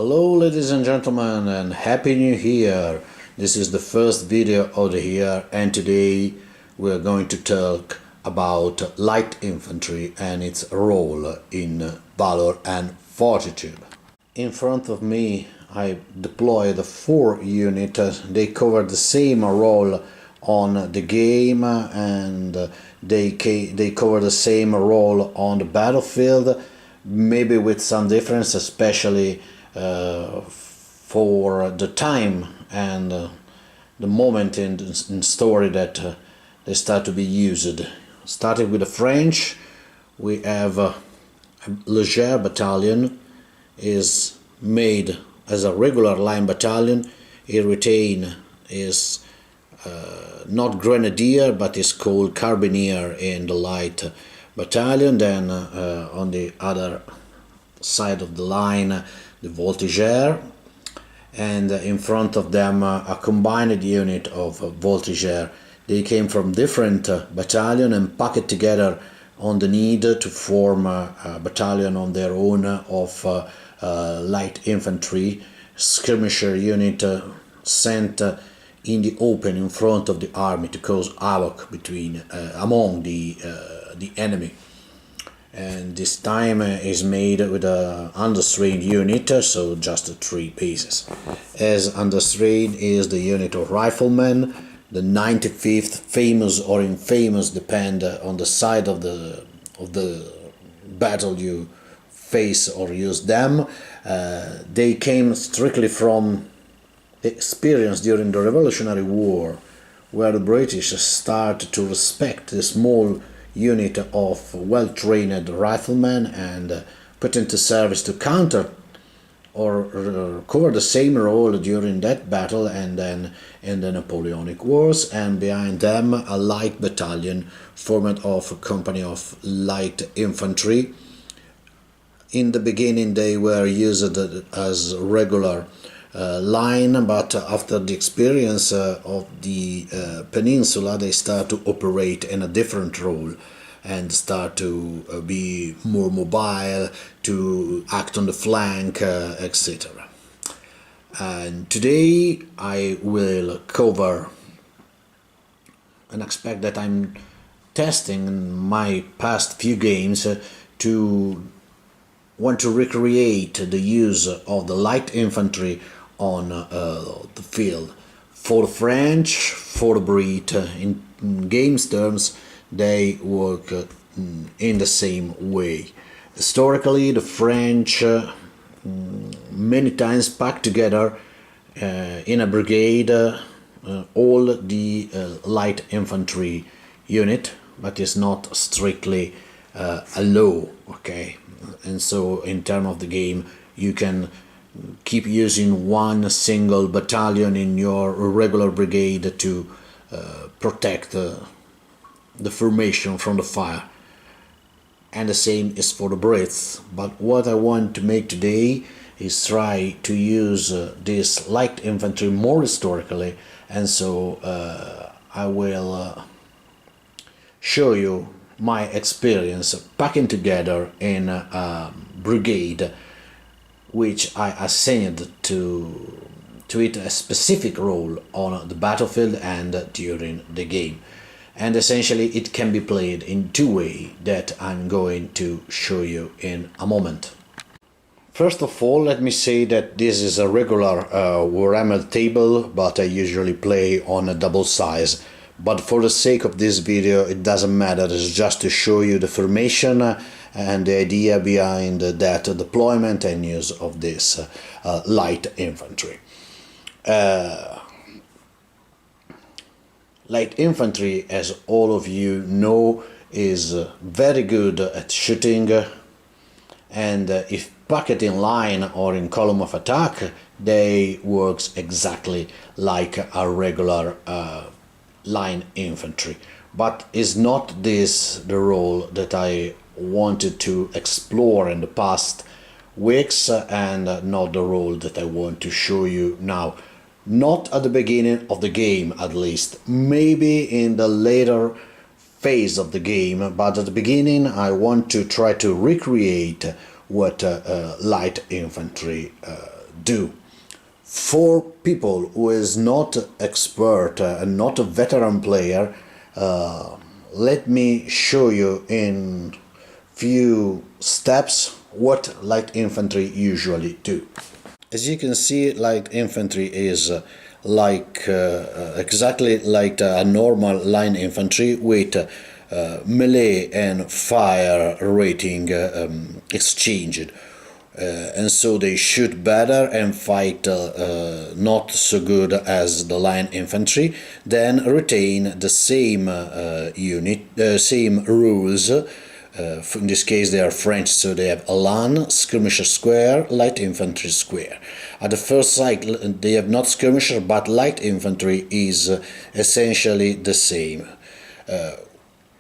Hello ladies and gentlemen, and Happy New Year! This is the first video of the year, and today we are going to talk about light infantry and its role in Valor and Fortitude. In front of me I deployed 4 units. They cover the same role on the game, and they cover the same role on the battlefield, maybe with some difference, especially for the time and the moment in story that they start to be used. Starting with the French, we have a Leger battalion is made as a regular line battalion. It retain is not grenadier, but is called carbineer in the light battalion. Then on the other side of the line, the voltigeur, and in front of them a combined unit of voltigeur. They came from different battalion and packed together on the need to form a battalion on their own of light infantry skirmisher unit sent in the open in front of the army to cause havoc between among the enemy. And this time is made with a understrained unit, so just 3 pieces. As understrained is the unit of riflemen, the 95th, famous or infamous, depend on the side of the battle you face or use them. They came strictly from experience during the Revolutionary War, where the British started to respect the small unit of well-trained riflemen and put into service to counter or cover the same role during that battle and then in the Napoleonic Wars. And behind them a light battalion formed of a company of light infantry. In the beginning they were used as regular line, but after the experience of the peninsula, they start to operate in a different role and start to be more mobile, to act on the flank, etc. And today I will cover an aspect that I'm testing in my past few games to want to recreate the use of the light infantry on the field. For the French, for the Brit, in games terms, they work in the same way. Historically, the French many times pack together in a brigade all the light infantry unit, but it's not strictly a law, okay? And so in terms of the game, you can keep using one single battalion in your regular brigade to protect the formation from the fire. And the same is for the Brits. But what I want to make today is try to use this light infantry more historically, and so I will show you my experience packing together in a brigade which I assigned to it a specific role on the battlefield and during the game. And essentially it can be played in 2 ways that I'm going to show you in a moment. First of all, let me say that this is a regular Warhammer table, but I usually play on a double size. But for the sake of this video, it doesn't matter, it's just to show you the formation and the idea behind that deployment and use of this light infantry. Light infantry, as all of you know, is very good at shooting, and if packed in line or in column of attack, they works exactly like a regular line infantry. But is not this the role that I wanted to explore in the past weeks, and not the role that I want to show you now? Not at the beginning of the game, at least. Maybe in the later phase of the game, but at the beginning I want to try to recreate what light infantry do. For people who is not expert and not a veteran player, let me show you in few steps what light infantry usually do. As you can see, light infantry is exactly like a normal line infantry with melee and fire rating exchanged. And so they shoot better and fight not so good as the line infantry, then retain the same same rules. In this case they are French, so they have Elan, skirmisher square, light infantry square. At the first sight they have not skirmisher, but light infantry is essentially the same.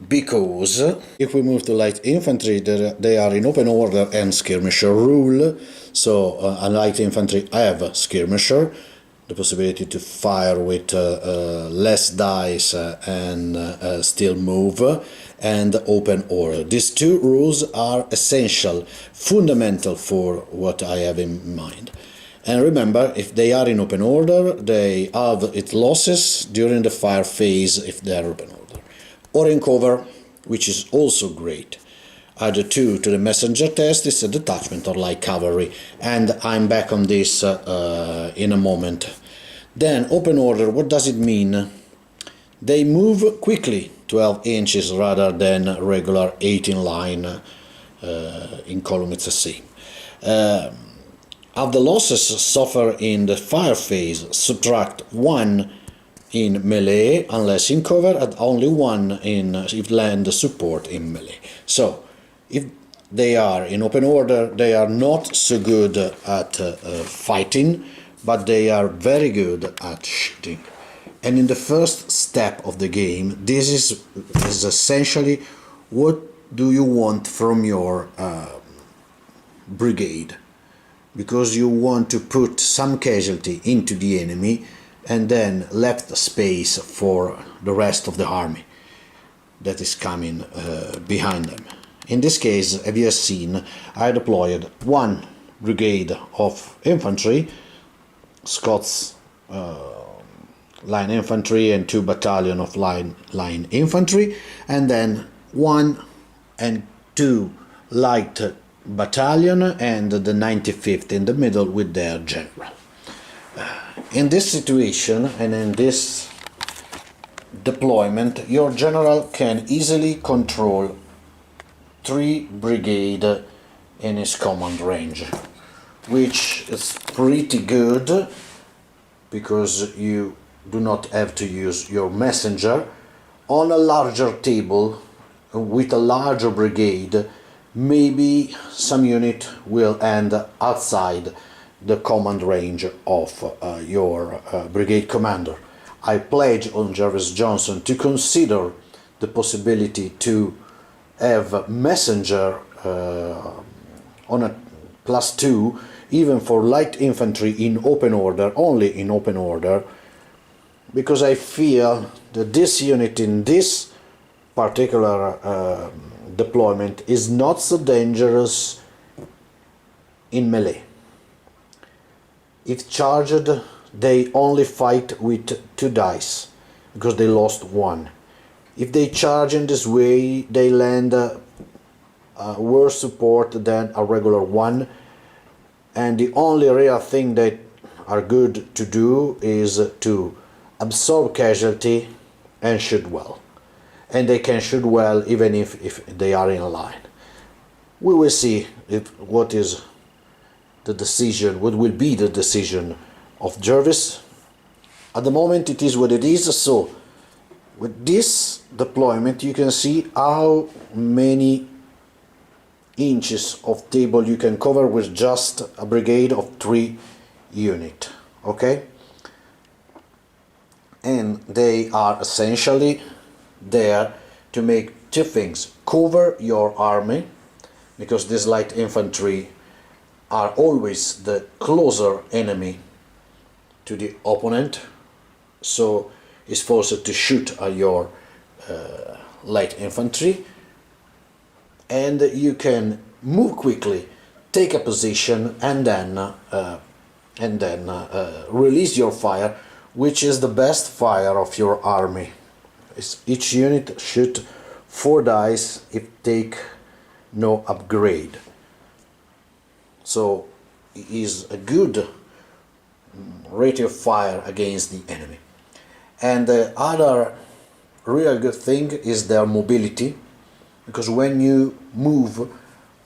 Because if we move to light infantry, they are in open order and skirmisher rule. So a light infantry have skirmisher, the possibility to fire with less dice and still move, and open order. These two rules are essential, fundamental for what I have in mind. And remember, if they are in open order, they have its losses during the fire phase if they are open order. Or in cover, which is also great. Add 2 to the messenger test is a detachment or light cavalry, and I'm back on this in a moment. Then open order, what does it mean? They move quickly, 12 inches rather than regular 18 line in column, it's the same. Of the losses suffer in the fire phase, subtract 1 in melee, unless in cover, and only 1 in if land support in melee. So, if they are in open order, they are not so good at fighting, but they are very good at shooting. And in the first step of the game, this is essentially what do you want from your brigade, because you want to put some casualty into the enemy and then left space for the rest of the army that is coming behind them. In this case, as you have seen, I deployed 1 brigade of infantry, Scots line infantry, and 2 battalion of line infantry, and then 1 and 2 light battalion and the 95th in the middle with their general. In this situation and in this deployment, your general can easily control 3 brigades in his command range, which is pretty good because you do not have to use your messenger. On a larger table with a larger brigade, maybe some unit will end outside the command range of your brigade commander. I pledge on Jarvis Johnson to consider the possibility to have messenger on a +2, even for light infantry in open order, only in open order, because I feel that this unit in this particular deployment is not so dangerous in melee. If charged, they only fight with 2 dice, because they lost 1. If they charge in this way, they land worse support than a regular 1, and the only real thing that are good to do is to absorb casualty and shoot well. And they can shoot well even if they are in line. We will see what is the decision, what will be the decision of Jarvis. At the moment it is what it is. So with this deployment you can see how many inches of table you can cover with just a brigade of 3 units. Okay, and they are essentially there to make 2 things: cover your army, because this light infantry are always the closer enemy to the opponent, so is forced to shoot at your light infantry, and you can move quickly, take a position, and then and then release your fire, which is the best fire of your army. Each unit shoot 4 dice if take no upgrade. So it is a good rate of fire against the enemy. And the other real good thing is their mobility, because when you move,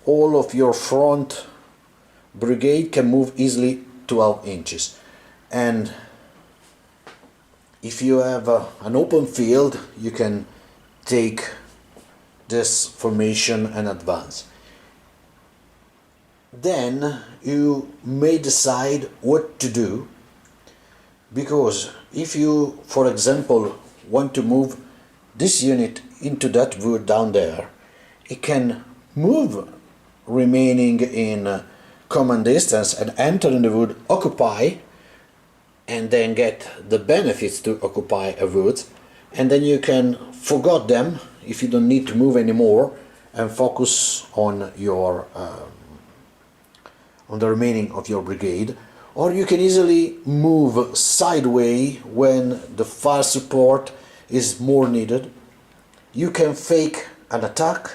all of your front brigade can move easily 12 inches. And if you have an open field, you can take this formation and advance. Then you may decide what to do, because if you, for example, want to move this unit into that wood down there, it can move remaining in command distance and enter in the wood, occupy, and then get the benefits to occupy a wood, and then you can forget them if you don't need to move anymore and focus on your on the remaining of your brigade. Or you can easily move sideways when the fire support is more needed. You can fake an attack,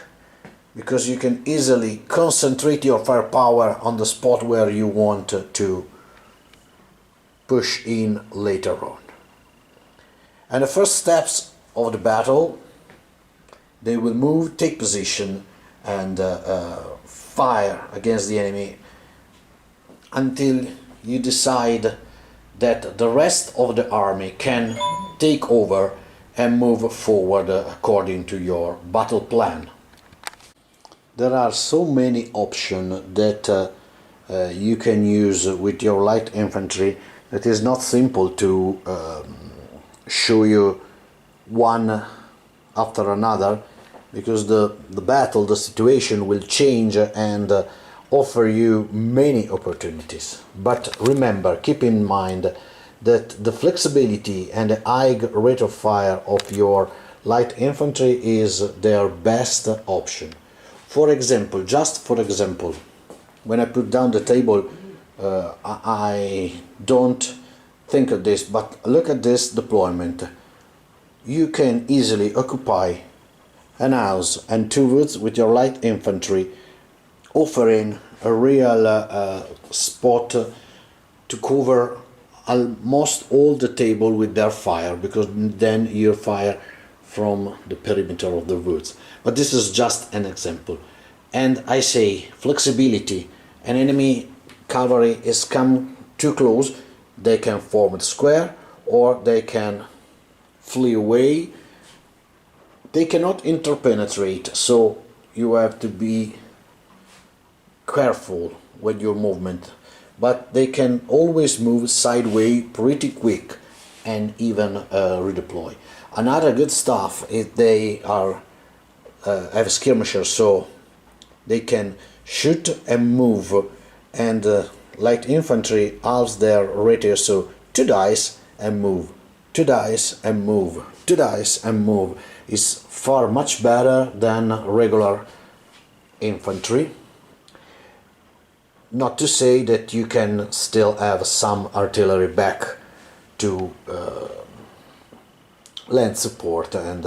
because you can easily concentrate your firepower on the spot where you want to push in later on. And the first steps of the battle, they will move, take position, and fire against the enemy until you decide that the rest of the army can take over and move forward according to your battle plan. There are so many options that you can use with your light infantry that is not simple to show you one after another, because the battle, the situation will change and offer you many opportunities. But remember, keep in mind that the flexibility and the high rate of fire of your light infantry is their best option. For example, just for example, when I put down the table, I don't think of this, but look at this deployment. You can easily occupy an house and 2 woods with your light infantry, offering a real spot to cover almost all the table with their fire, because then you fire from the perimeter of the woods. But this is just an example. And I say flexibility. An enemy cavalry is come too close, they can form a square or they can flee away. They cannot interpenetrate, so you have to be careful with your movement. But they can always move sideways pretty quick and even redeploy. Another good stuff is they are have skirmishers, so they can shoot and move, and light infantry halves their radius, so 2 dice and move, 2 dice and move, 2 dice and move is far much better than regular infantry. Not to say that you can still have some artillery back to lend support and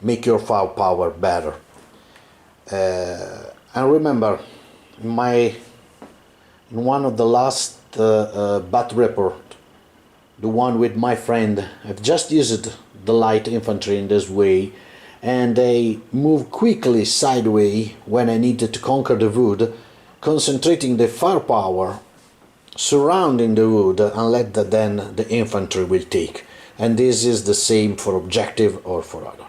make your firepower better. And remember, in one of the last bat report, the one with my friend, I've just used the light infantry in this way, and they move quickly sideways when I needed to conquer the wood, concentrating the firepower surrounding the wood and let then the infantry will take. And this is the same for objective or for other.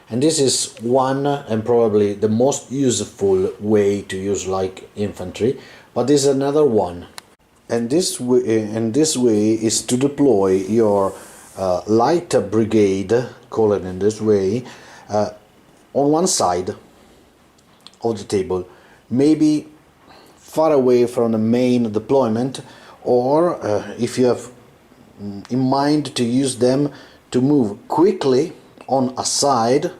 And this is one and probably the most useful way to use light infantry, but this is another one. And this way is to deploy your light brigade, call it in this way, on one side of the table, maybe far away from the main deployment, or if you have in mind to use them to move quickly on a side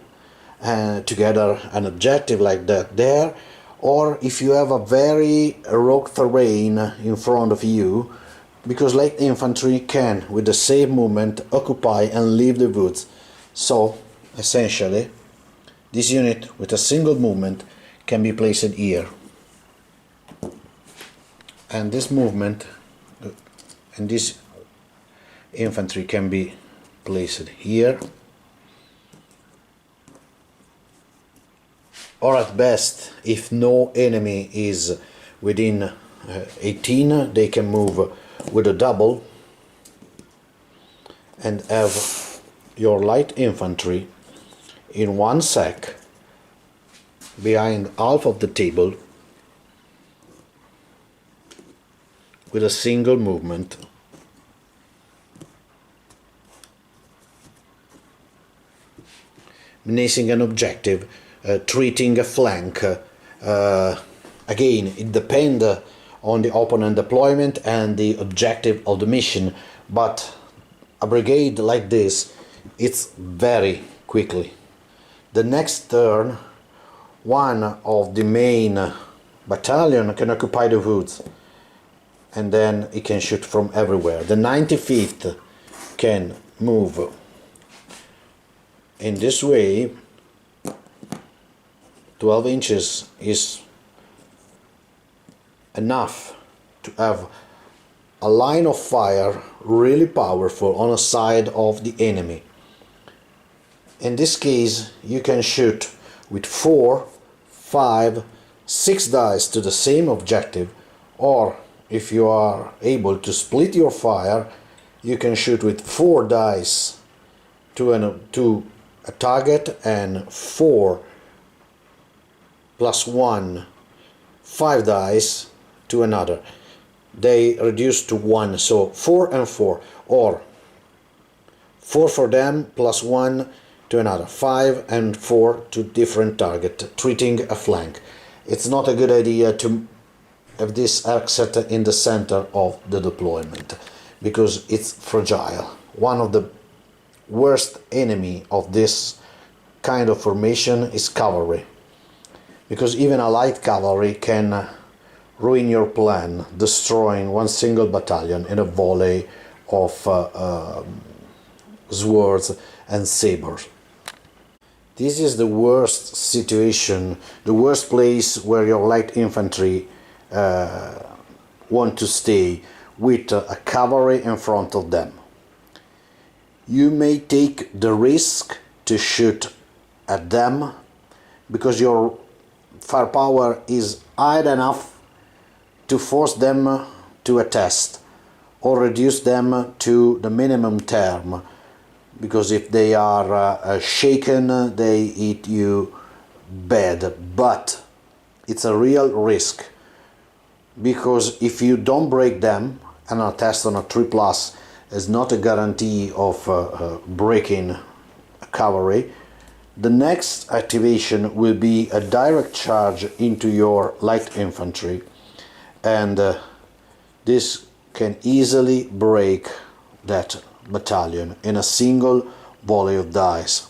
to gather an objective like that there, or if you have a very rock terrain in front of you, because light infantry can, with the same movement, occupy and leave the woods. So, essentially, this unit with a single movement can be placed here. And this movement and this infantry can be placed here, or at best, if no enemy is within 18, they can move with a double and have your light infantry in one sack behind half of the table with a single movement. Menacing an objective, treating a flank. Again, it depends on the opponent deployment and the objective of the mission, but a brigade like this, it's very quickly. The next turn, one of the main battalion can occupy the woods, and then it can shoot from everywhere. The 95th can move in this way. 12 inches is enough to have a line of fire really powerful on a side of the enemy. In this case, you can shoot with 4, 5, 6 dice to the same objective, or if you are able to split your fire, you can shoot with 4 dice to a target and 4 plus 1, 5 dice to another. They reduce to 1, so 4 and 4, or 4 for them plus 1 to another, 5 and 4 to different target, treating a flank. It's not a good idea to have this asset in the center of the deployment because it's fragile. One of the worst enemy of this kind of formation is cavalry, because even a light cavalry can ruin your plan, destroying one single battalion in a volley of swords and sabers. This is the worst situation, the worst place where your light infantry want to stay, with a cavalry in front of them. You may take the risk to shoot at them because your firepower is high enough to force them to a test or reduce them to the minimum term, because if they are shaken, they eat you bad. But it's a real risk, because if you don't break them, and a test on a 3+ is not a guarantee of breaking a cavalry, the next activation will be a direct charge into your light infantry, and this can easily break that battalion in a single volley of dice.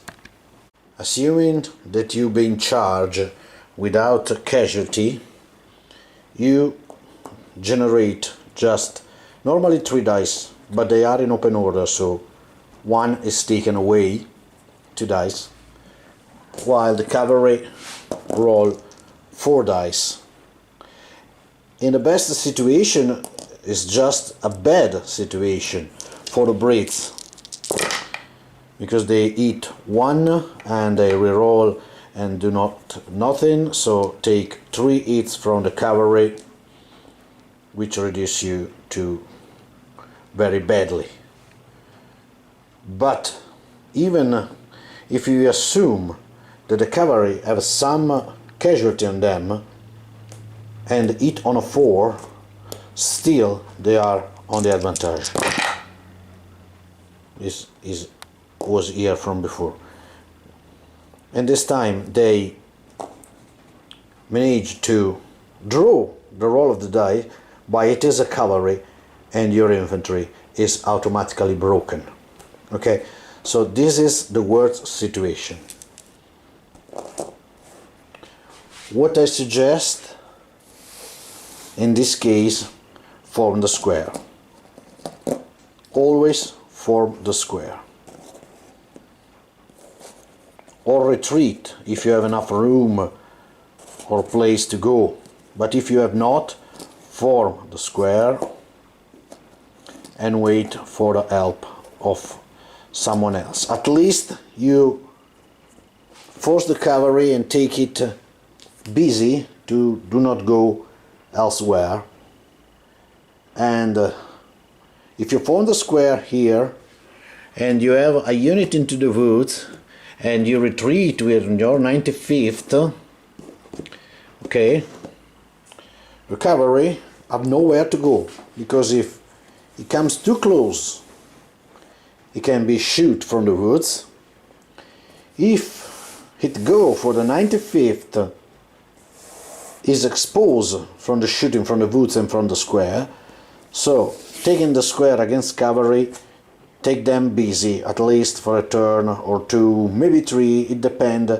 Assuming that you've been charged without casualty, you generate just normally 3 dice, but they are in open order, so 1 is taken away, 2 dice, while the cavalry roll 4 dice. In the best situation, is just a bad situation for the Brits, because they eat 1 and they reroll and do nothing, so take 3 hits from the cavalry, which reduce you to very badly. But even if you assume that the cavalry have some casualty on them and hit on a 4, still they are on the advantage. This was here from before, and this time they managed to draw the roll of the die, but it is a cavalry and your infantry is automatically broken. Okay, so this is the worst situation. what I suggest in this case, form the square. Always form the square. Or retreat if you have enough room or place to go. But if you have not, form the square and wait for the help of someone else. At least you force the cavalry and take it busy to do not go elsewhere. And if you form the square here and you have a unit into the woods and you retreat with your 95th, okay, the cavalry have nowhere to go, because if it comes too close it can be shoot from the woods. If it go for the 95th is exposed from the shooting from the woods and from the square. So taking the square against cavalry, take them busy at least for a turn or two, maybe three, it depends.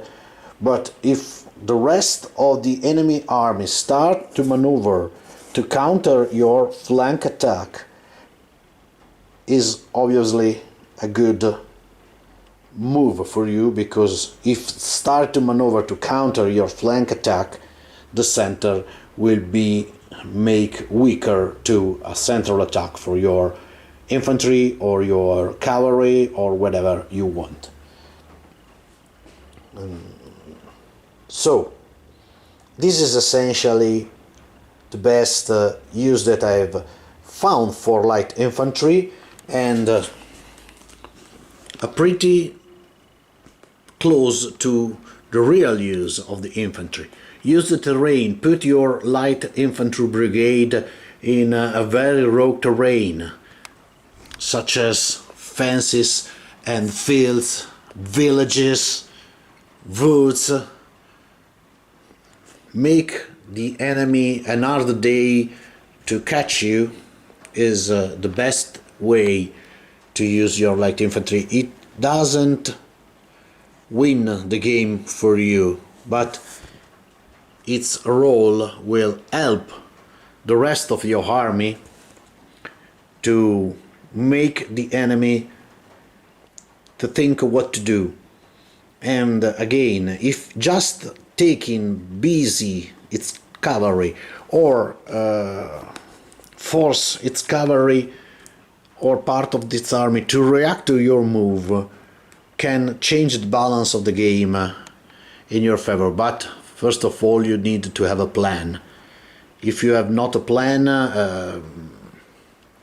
But if the rest of the enemy army start to maneuver to counter your flank attack, is obviously a good move for you, because if start to maneuver to counter your flank attack, the center will be make weaker to a central attack for your infantry or your cavalry or whatever you want. So this is essentially the best use that I've found for light infantry, and a pretty close to the real use of the infantry. Use the terrain, put your light infantry brigade in a very rough terrain, such as fences and fields, villages, woods. Make the enemy another day to catch you is the best way to use your light infantry. It doesn't win the game for you, but its role will help the rest of your army to make the enemy to think what to do. And again, if just taking busy its cavalry or force its cavalry or part of this army to react to your move can change the balance of the game in your favor. But first of all, you need to have a plan. If you have not a plan,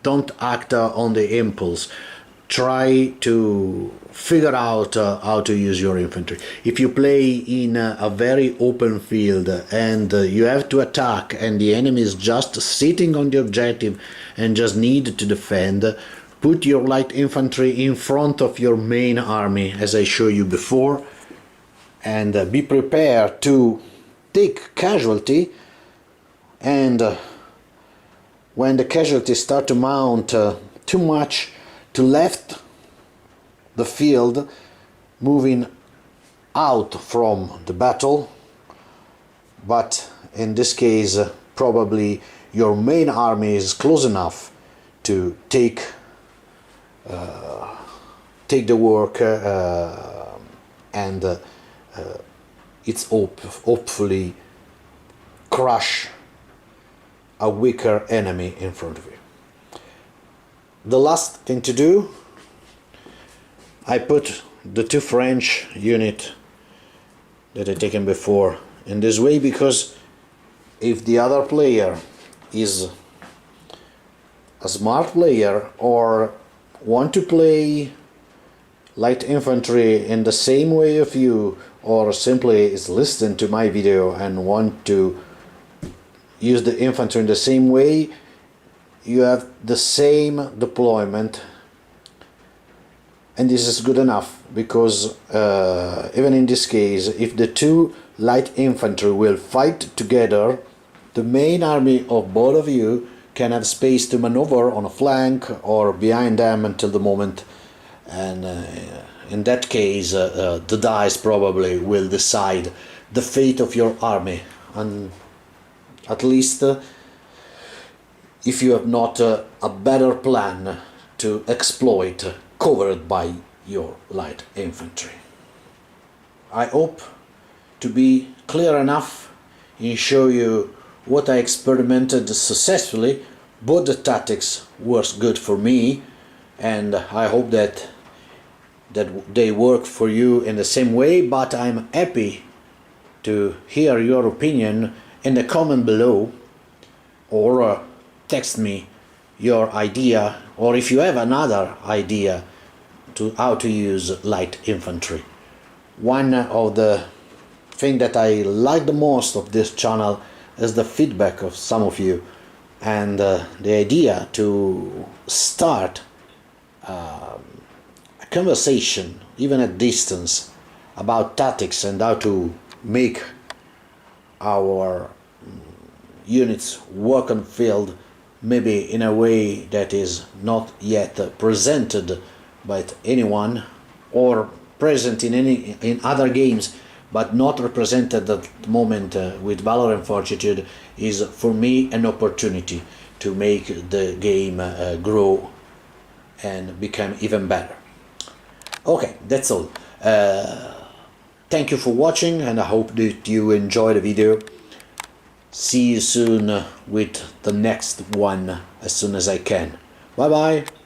don't act on the impulse. Try to figure out how to use your infantry. If you play in a very open field and you have to attack and the enemy is just sitting on the objective and just need to defend, put your light infantry in front of your main army, as I showed you before, and be prepared to take casualty. And when the casualties start to mount too much to left the field, moving out from the battle, but in this case probably your main army is close enough to take the work, and it's hopefully crush a weaker enemy in front of you. The last thing to do, I put the two French unit that I taken before in this way, because if the other player is a smart player or want to play light infantry in the same way of you, or simply is listening to my video and want to use the infantry in the same way, you have the same deployment, and this is good enough, because even in this case, if the two light infantry will fight together, the main army of both of you can have space to maneuver on a flank or behind them until the moment, and in that case the dice probably will decide the fate of your army and at least if you have not a better plan to exploit covered by your light infantry. I hope to be clear enough and show you what I experimented successfully. Both the tactics works good for me, and I hope that they work for you in the same way, but I'm happy to hear your opinion in the comment below, or text me your idea, or if you have another idea to how to use light infantry. One of the thing that I like the most of this channel is the feedback of some of you, and the idea to start a conversation, even at distance, about tactics and how to make our units work on field, maybe in a way that is not yet presented by anyone, or present in other games but not represented at the moment with Valor and Fortitude, is for me an opportunity to make the game grow and become even better. Okay, that's all. Thank you for watching, and I hope that you enjoyed the video. See you soon with the next one as soon as I can. Bye bye.